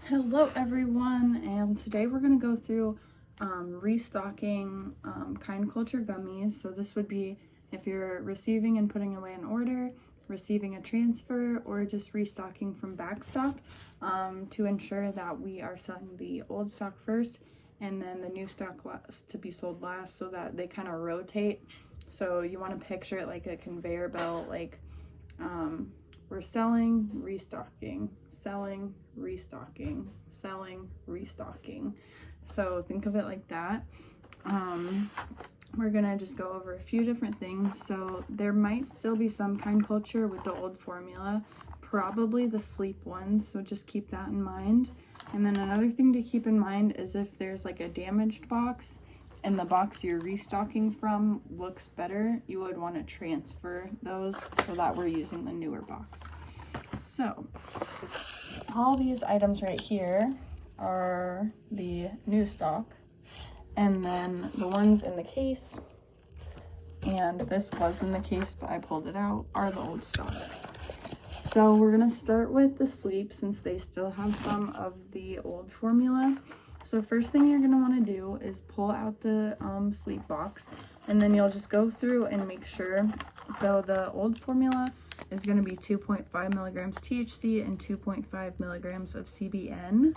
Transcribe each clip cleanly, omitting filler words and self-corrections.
Hello everyone, and today we're going to go through restocking kind culture gummies. So this would be if you're receiving and putting away an order, receiving a transfer, or just restocking from backstock to ensure that we are selling the old stock first and then the new stock to be sold last, so that they kind of rotate. So you want to picture it like a conveyor belt, like we're selling, restocking, selling, restocking, selling, restocking. So think of it like that. We're gonna just go over a few different things. So there might still be some kind culture with the old formula, probably the sleep ones, so just keep that in mind. And then another thing to keep in mind is if there's like a damaged box and the box you're restocking from looks better, you would want to transfer those so that we're using the newer box. So all these items right here are the new stock, and then the ones in the case, and this was in the case but I pulled it out, are the old stock. So we're gonna start with the sleep since they still have some of the old formula. So first thing you're gonna wanna do is pull out the sleep box, and then you'll just go through and make sure. So the old formula is gonna be 2.5 milligrams THC and 2.5 milligrams of CBN.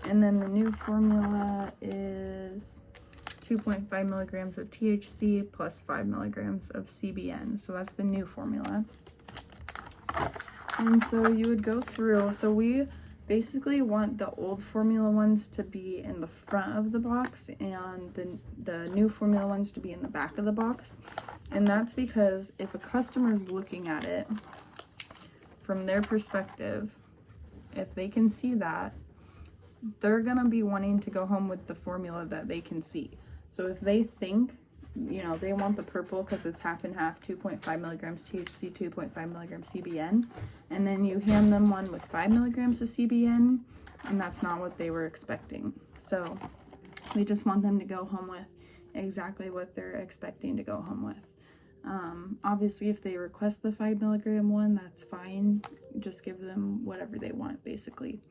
And then the new formula is 2.5 milligrams of THC plus 5 milligrams of CBN. So that's the new formula. And so you would go through, so we basically want the old formula ones to be in the front of the box and the new formula ones to be in the back of the box. And that's because if a customer is looking at it from their perspective, if they can see that, they're gonna be wanting to go home with the formula that they can see. So if they think, you know, they want the purple because it's half and half, 2.5 milligrams THC, 2.5 milligrams CBN, and then you hand them one with 5 milligrams of CBN, and that's not what they were expecting. So we just want them to go home with exactly what they're expecting to go home with. Obviously, if they request the 5 milligram one, that's fine. Just give them whatever they want, basically.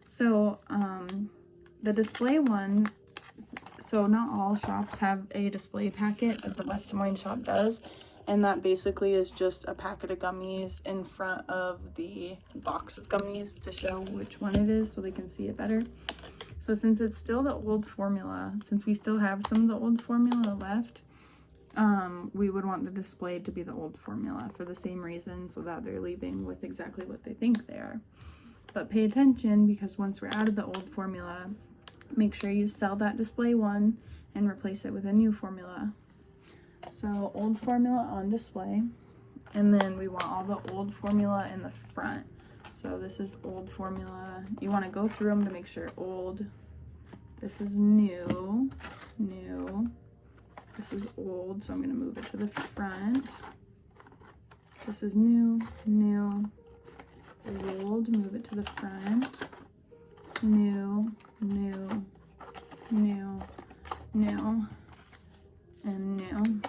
So the display one, so not all shops have a display packet, but the West Des Moines shop does, and that basically is just a packet of gummies in front of the box of gummies to show which one it is so they can see it better. So since it's still the old formula, since we still have some of the old formula left, we would want the display to be the old formula for the same reason, so that they're leaving with exactly what they think they are. But pay attention, because once we're out of the old formula, make sure you sell that display one and replace it with a new formula. So old formula on display, and then we want all the old formula in the front. So this is old formula. You want to go through them to make sure old. This is new, new. This is old, so I'm going to move it to the front. This is new, new, old, move it to the front. New, new, new, new, and new.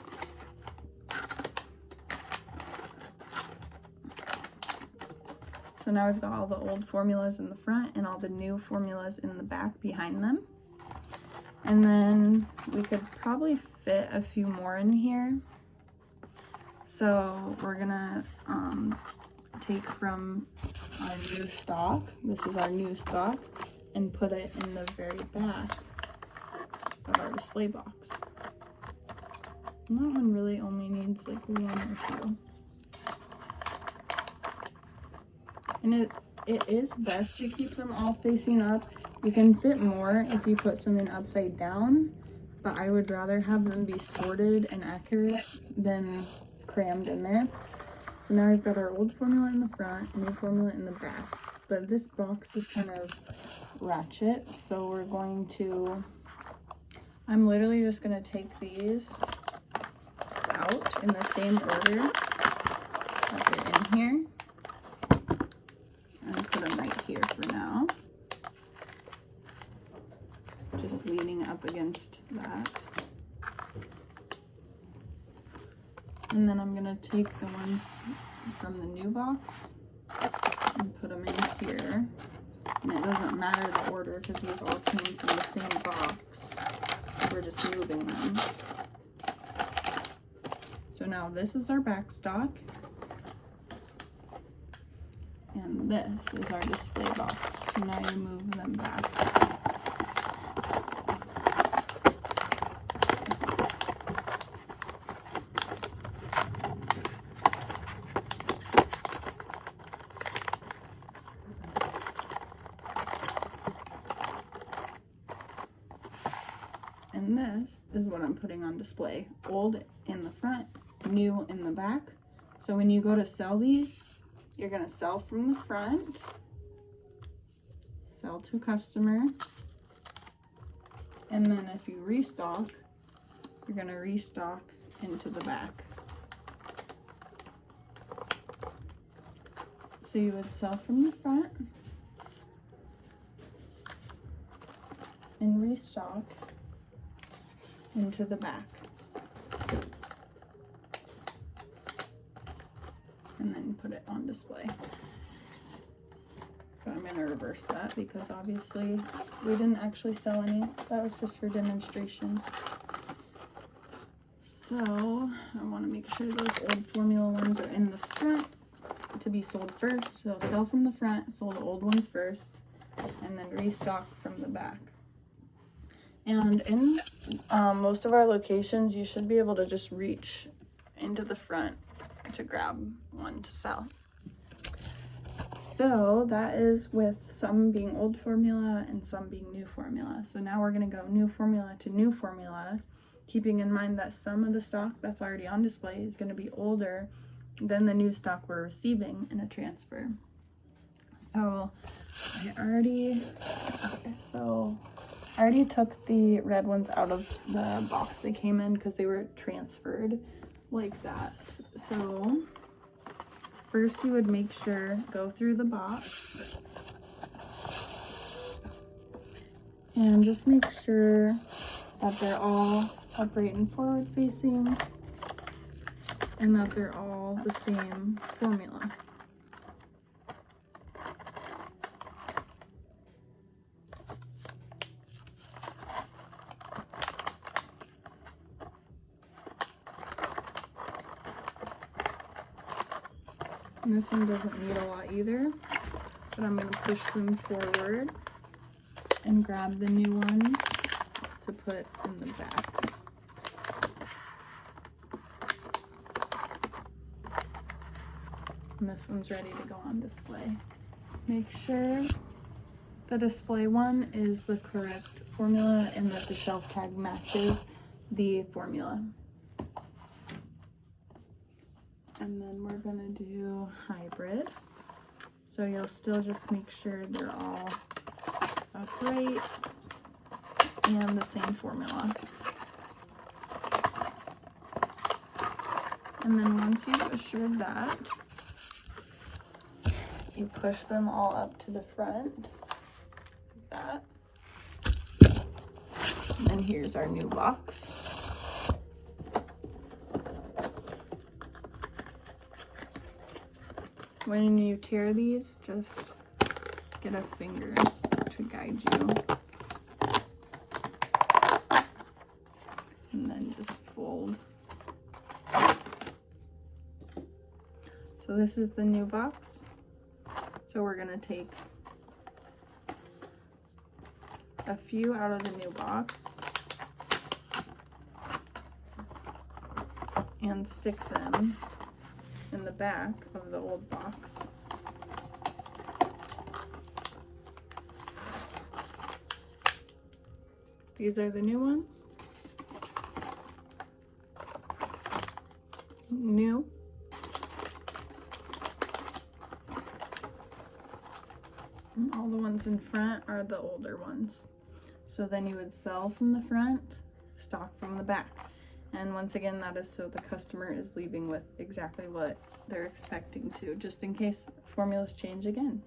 So now we've got all the old formulas in the front and all the new formulas in the back behind them. And then we could probably fit a few more in here. So we're gonna take from our new stock, this is our new stock, and put it in the very back of our display box. And that one really only needs like one or two. And it is best to keep them all facing up. You can fit more if you put some in upside down, but I would rather have them be sorted and accurate than crammed in there. So now we've got our old formula in the front, new formula in the back. But this box is kind of ratchet, so we're going to, I'm literally just going to take these out in the same order that they're in here. And put them right here for now. Just leaning up against that. And then I'm gonna take the ones from the new box and put them in here. And it doesn't matter the order because these all came from the same box. We're just moving them. So now this is our back stock. And this is our display box. So now you move them back. And this is what I'm putting on display. Old in the front, new in the back. So when you go to sell these, you're gonna sell from the front, sell to customer, and then if you restock, you're gonna restock into the back. So you would sell from the front and restock into the back. And then put it on display. But I'm going to reverse that because obviously we didn't actually sell any. That was just for demonstration. So I want to make sure those old formula ones are in the front to be sold first. So sell from the front, sold the old ones first, and then restock from the back. And in most of our locations, you should be able to just reach into the front to grab one to sell. So that is with some being old formula and some being new formula. So now we're going to go new formula to new formula, keeping in mind that some of the stock that's already on display is going to be older than the new stock we're receiving in a transfer. So I already took the red ones out of the box they came in because they were transferred like that. So first you would make sure, go through the box and just make sure that they're all upright and forward facing and that they're all the same formula. And this one doesn't need a lot either, but I'm going to push them forward and grab the new ones to put in the back. And this one's ready to go on display. Make sure the display one is the correct formula and that the shelf tag matches the formula. And then we're gonna do hybrid. So you'll still just make sure they're all upright and the same formula. And then once you've assured that, you push them all up to the front, like that. And here's our new box. When you tear these, just get a finger to guide you. And then just fold. So this is the new box. So we're gonna take a few out of the new box and stick them in the back of the old box. These are the new ones. New. And all the ones in front are the older ones. So then you would sell from the front, stock from the back. And once again, that is so the customer is leaving with exactly what they're expecting to, just in case formulas change again.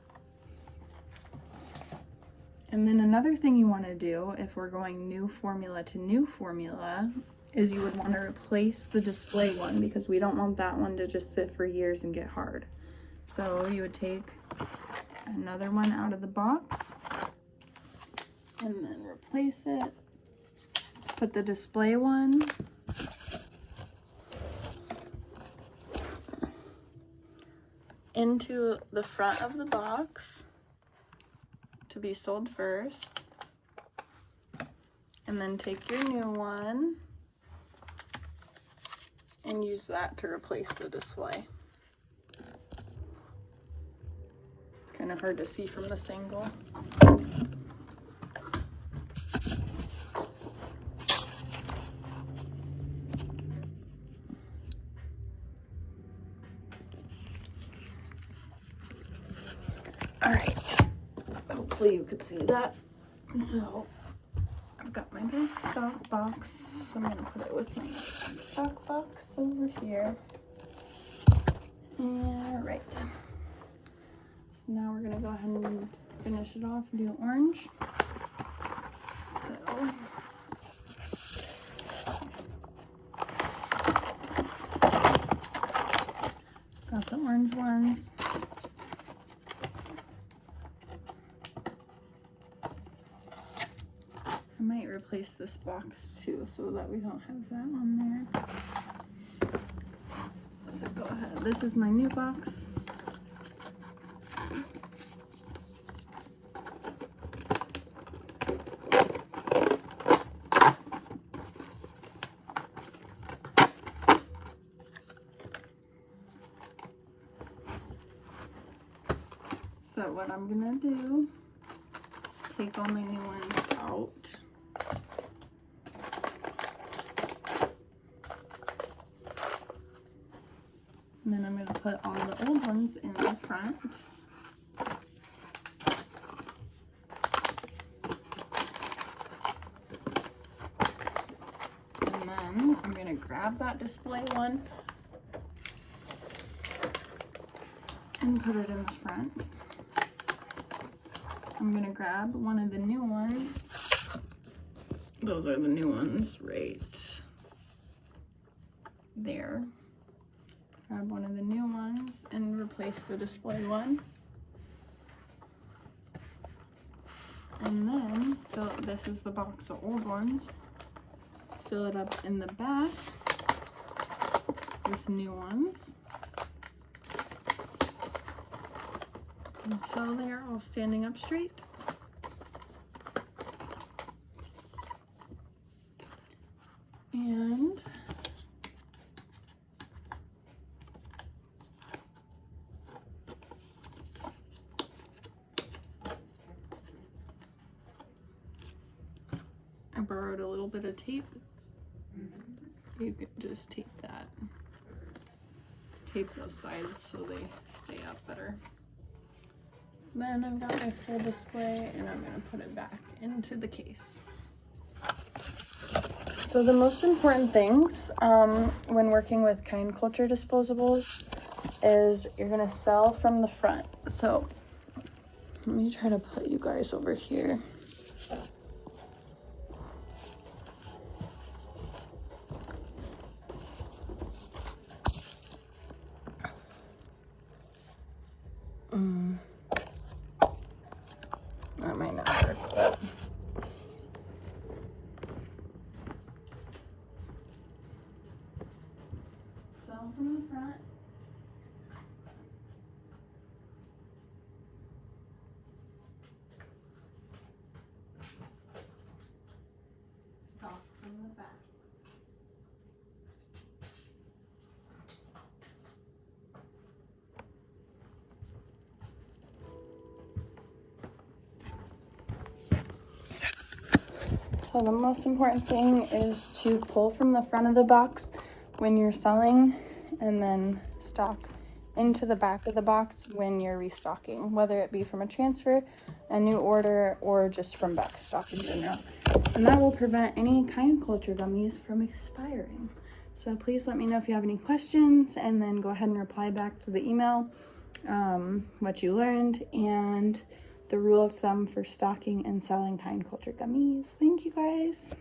And then another thing you want to do if we're going new formula to new formula is you would want to replace the display one because we don't want that one to just sit for years and get hard. So you would take another one out of the box and then replace it. Put the display one into the front of the box to be sold first, and then take your new one and use that to replace the display. It's kind of hard to see from this angle. All right, hopefully you could see that. So I've got my big stock box, so I'm gonna put it with my stock box over here. All right, so now we're gonna go ahead and finish it off and do orange. So got the orange ones. I might replace this box too so that we don't have that on there. So go ahead. This is my new box. So what I'm gonna do is take all my new ones out. And then I'm going to put all the old ones in the front. And then I'm going to grab that display one and put it in the front. I'm going to grab one of the new ones. Those are the new ones right there. Grab one of the new ones and replace the display one. And then this is the box of old ones. Fill it up in the back with new ones until they are all standing up straight. And I borrowed a little bit of tape. You could just tape that. Tape those sides so they stay up better. Then I've got my full display and I'm gonna put it back into the case. So the most important things when working with kind culture disposables is you're gonna sell from the front. So let me try to put you guys over here. That might not work, but sell from the front. Stock from the back. So the most important thing is to pull from the front of the box when you're selling and then stock into the back of the box when you're restocking, whether it be from a transfer, a new order, or just from back stock in general. And that will prevent any kind culture gummies from expiring. So please let me know if you have any questions, and then go ahead and reply back to the email what you learned and the rule of thumb for stocking and selling kind culture gummies. Thank you guys.